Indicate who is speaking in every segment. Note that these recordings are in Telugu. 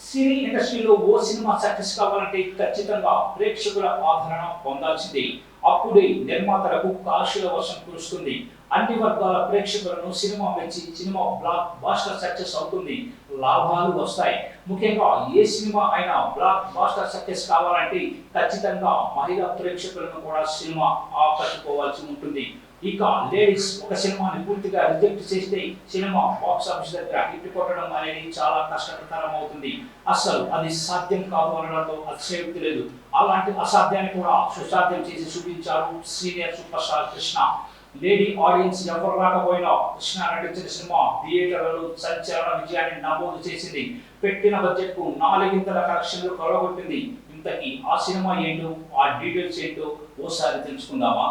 Speaker 1: సినీ ఇండస్ట్రీలో ఓ సినిమా సక్సెస్ కావాలంటే ఖచ్చితంగా ప్రేక్షకుల ఆదరణ పొందాల్సిందే. అప్పుడే నిర్మాతలకు కాశీల వర్షం కురుస్తుంది. అన్ని వర్గాల ప్రేక్షకులను సినిమా మెచ్చి సినిమా బ్లాక్ బాస్టర్ సక్సెస్ అవుతుంది, లాభాలు వస్తాయి. ముఖ్యంగా ఏ సినిమా అయినా బ్లాక్ బాస్టర్ సక్సెస్ కావాలంటే ఖచ్చితంగా మహిళా ప్రేక్షకులను కూడా సినిమా ఆకట్టుకోవాల్సి ఉంటుంది. ఇక లేడీస్ ఒక సినిమాని పూర్తిగా రిజెక్ట్ చేస్తే సినిమా బాక్స్ ఆఫీస్ దగ్గర హిట్ కొట్టడం అనేది చాలా కష్టతరం అవుతుంది. అసలు అది సాధ్యం కాదు అనడంలో అతిశయోక్తి లేదు. అలాంటి అసాధ్యాన్ని కూడా సుసాధ్యం చేసి చూపించారు senior super star Krishna. Lady audience ఎవరు రాకపోయినా కృష్ణ నటించిన సినిమా థియేటర్లలో సంచలన విజయాన్ని నమోదు చేసింది. పెట్టిన బడ్జెట్ కు 4 కలెక్షన్లు కొలగొట్టింది. ఇంతకీ ఆ సినిమా ఏంటో, ఆ డీటెయిల్స్ ఏంటో ఓసారి తెలుసుకుందామా?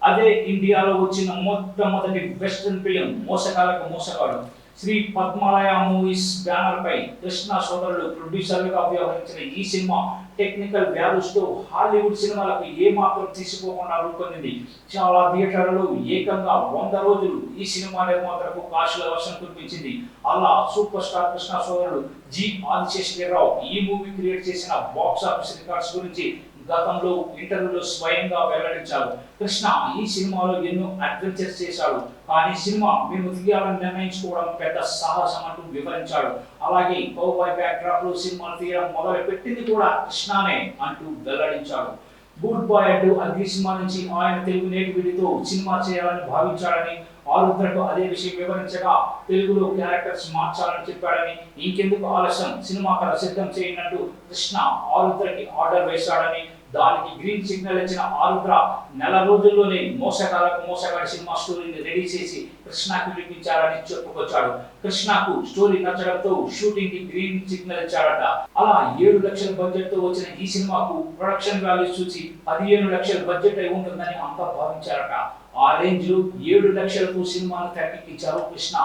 Speaker 1: అదే ఇండియాలో వచ్చిన మొట్టమొదటి వెస్ట్రన్ ఫిలిం మోసగాలకు మోసగాడు. శ్రీ పద్మాలయ మూవీస్ బ్యానర్ పై కృష్ణ సోదరులు ప్రొడ్యూసర్లుగా వ్యవహరించిన ఈ సినిమా టెక్నికల్ వాల్యూస్ తో హాలీవుడ్ సినిమాలకు ఏమాత్రం తీసుకోకుండా రూపొందింది. చాలా థియేటర్లలో ఏకంగా 100 రోజులు ఈ సినిమా నిర్మాతలకు కాశీల వర్షం కురిపించింది. అలా సూపర్ స్టార్ కృష్ణ సోదరుడు జి ఆదిశేషగిరిరావు ఈ మూవీ క్రియేట్ చేసిన బాక్స్ ఆఫీస్ రికార్డ్స్ గురించి గతంలో ఇంటర్వ్యూలో స్వయంగా వెల్లడించారు. కృష్ణ ఈ సినిమాలో ఎన్నో అడ్వెంచర్స్ చేశాడు, కానీ సినిమా మేము తీయాలని నిర్ణయించుకోవడం పెద్ద సాహసం అంటూ వివరించాడు. అలాగే కౌబాయ్ బ్యాక్ డ్రాప్ లో సినిమాలు తీయడం మొదలు పెట్టింది కూడా కృష్ణనే అంటూ వెల్లడించాడు. గుడ్ బాయ్ అంటూ అగ్ని సినిమా నుంచి ఆయన తెలుగు నేటివిటీతో సినిమా చేయాలని భావించాడని, ఆరుద్రకు అదే విషయం వివరించగా తెలుగులో క్యారెక్టర్స్ మార్చాలని చెప్పాడని, ఇంకెందుకు ఆలస్యం సినిమా కథ సిద్ధం చేయనట్టు కృష్ణ ఆరుద్రకి ఆర్డర్ వేశాడని, దానికి గ్రీన్ సిగ్నల్ ఇచ్చిన ఆరుద్ర నెల రోజుల్లోనే మోసగాలకు మోసగాడి సినిమా స్టోరీని రెడీ చేసి కృష్ణకు వినిపించారని చెప్పుకొచ్చాడు. కృష్ణకు స్టోరీ నచ్చడంతో షూటింగ్ కి గ్రీన్ సిగ్నల్ ఇచ్చాడట. అలా 7 లక్షల బడ్జెట్ తో వచ్చిన ఈ సినిమాకు ప్రొడక్షన్ వాల్యూ చూసి 15 లక్షల బడ్జెట్ అయి ఉంటుందని అంతా భావించారట. ఆ రేంజ్ లో 7 లక్షలకు సినిమాను తెరకెక్కించారు కృష్ణ.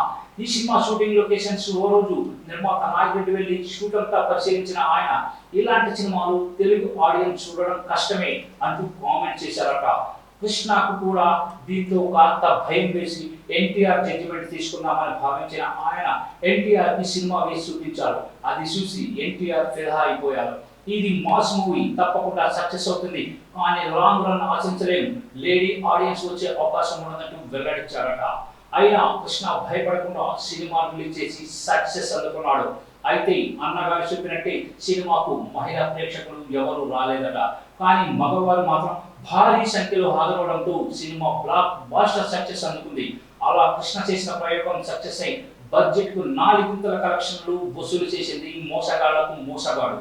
Speaker 1: ఈ సినిమా షూటింగ్ లొకేషన్స్ ఓ రోజు నిర్మాత నాగిరెడ్డి వెళ్లి షూట్ అంతా పరిశీలించిన ఆయన ఇలాంటి సినిమాలు తెలుగు ఆడియన్స్ చూడడం కష్టమే అంటూ కామెంట్ చేశారట. కృష్ణకు కూడా దీంతో కాస్త భయం వేసి ఎన్టీఆర్ జడ్జిమెంట్ తీసుకుందామని భావించిన ఆయన ఎన్టీఆర్ కి సినిమా వేసి చూపించారు. అది చూసి ఎన్టీఆర్ ఫిదా అయిపోయారు. ఇది మాస్ మూవీ, తప్పకుండా సక్సెస్ అవుతుంది, కానీ లాంగ్ రన్ ఆశించలేం, లేడీ ఆడియన్స్ వచ్చే అవకాశం ఉన్నదంటూ వెల్లడించారట. అయినా కృష్ణ భయపడకుండా సినిమా రిలీజ్ చేసి సక్సెస్ అందుకున్నాడు. అయితే అన్నగారు చెప్పినట్టే సినిమాకు మహిళా ప్రేక్షకులు ఎవరు రాలేదట. కానీ మగవారు మాత్రం భారీ సంఖ్యలో హాజరవడంతో సినిమా బ్లాక్ బాస్టర్ సక్సెస్ అందుకుంది. అలా కృష్ణ చేసిన ప్రయోగం సక్సెస్ అయి బడ్జెట్ కు 4 కలెక్షన్లు వసూలు చేసింది మోసగాళ్లకు మోసగాడు.